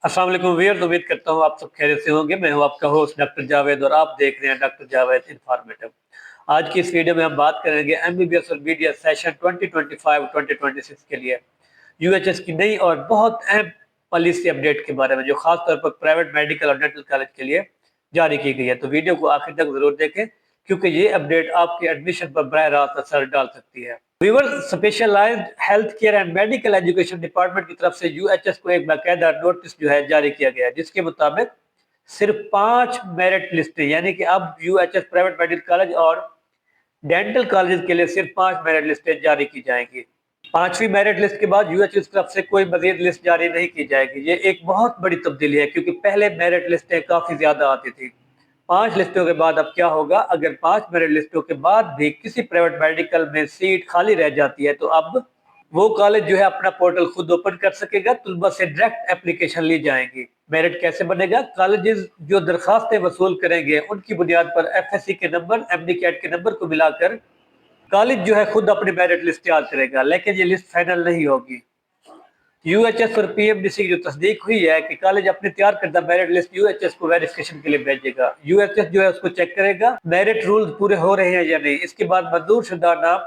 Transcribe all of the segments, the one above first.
अस्सलाम वालेकुम व्यूअर्स, उम्मीद करता हूँ आप सब खैरियत से होंगे। मैं हूँ आपका होस्ट डॉक्टर जावेद और आप देख रहे हैं डॉक्टर जावेद इन्फॉर्मेटिव। आज की इस वीडियो में हम बात करेंगे एमबीबीएस और बीडीएस सेशन 2025-2026 के लिए यूएचएस की नई और बहुत अहम पॉलिसी अपडेट के बारे में, जो खास तौर पर प्राइवेट मेडिकल और डेंटल कॉलेज के लिए जारी की गई है। तो वीडियो को आखिर तक जरूर देखें, क्योंकि ये अपडेट आपके एडमिशन पर बराह रास्त असर डाल सकती है। Specialized health care and medical education department की तरफ से यूएचएस को एक बाकायदा नोटिस जो है जारी किया गया है, जिसके मुताबिक सिर्फ 5 मेरिट लिस्टें, यानी कि अब यूएचएस प्राइवेट मेडिकल कॉलेज और डेंटल कॉलेज के लिए सिर्फ 5 मेरिट लिस्टें जारी की जाएंगी। 5वीं मेरिट लिस्ट के बाद यूएचएस की तरफ से कोई मजीद लिस्ट जारी नहीं की जाएगी। ये एक बहुत बड़ी तब्दीली है, क्योंकि पहले मेरिट लिस्टें काफी ज्यादा आती थी। 5 लिस्टों के बाद अब क्या होगा? अगर 5 मेरिट लिस्टों के बाद भी किसी प्राइवेट मेडिकल में सीट खाली रह जाती है, तो अब वो कॉलेज जो है अपना पोर्टल खुद ओपन कर सकेगा, तुलबा से डायरेक्ट एप्लीकेशन ली जाएंगी। मेरिट कैसे बनेगा? कॉलेजेस जो दरखास्तें वसूल करेंगे, उनकी बुनियाद पर एफएससी के नंबर, एमडी कैट के नंबर को मिलाकर कॉलेज जो है खुद अपनी मेरिट लिस्ट तैयार करेगा, लेकिन ये लिस्ट फाइनल नहीं होगी। यूएचएस और पीएमडीसी की जो तस्दीक हुई है कि कॉलेज अपने तैयार करदा मेरिट लिस्ट यूएचएस को वेरिफिकेशन के लिए भेजेगा। यूएचएस जो है उसको चेक करेगा मेरिट रूल्स पूरे हो रहे हैं या नहीं। इसके बाद मंजूर शुदा नाम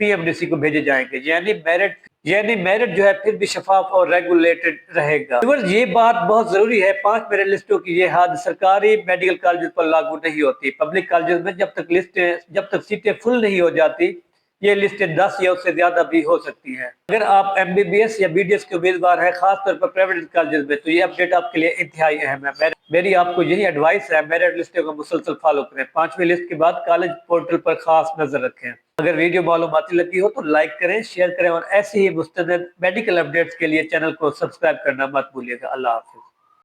पीएमडीसी को भेजे जाएंगे, यानी मेरिट जो है फिर भी शफाफ और रेगुलेटेड रहेगा। ये बात बहुत जरूरी है। 5 मेरिट लिस्टों की ये हद सरकारी मेडिकल कॉलेज पर लागू नहीं होती। पब्लिक कॉलेज में जब तक सीटें फुल नहीं हो जाती, ये लिस्टें 10 या उससे ज्यादा भी हो सकती हैं। अगर आप एमबीबीएस या बीडीएस के उम्मीदवार हैं, खासतौर पर प्राइवेट कॉलेज में, तो ये अपडेट आपके लिए इंतहाई अहम है। मेरी आपको यही एडवाइस है, मेरिट लिस्टों को मुसलसल फॉलो करें। 5वीं लिस्ट के बाद कॉलेज पोर्टल पर खास नजर रखें। अगर वीडियो मालूमाती लगी हो तो लाइक करें, शेयर करें और ऐसे ही मुस्तंद मेडिकल अपडेट्स के लिए चैनल को सब्सक्राइब करना मत भूलिएगा। अल्लाह हाफिज।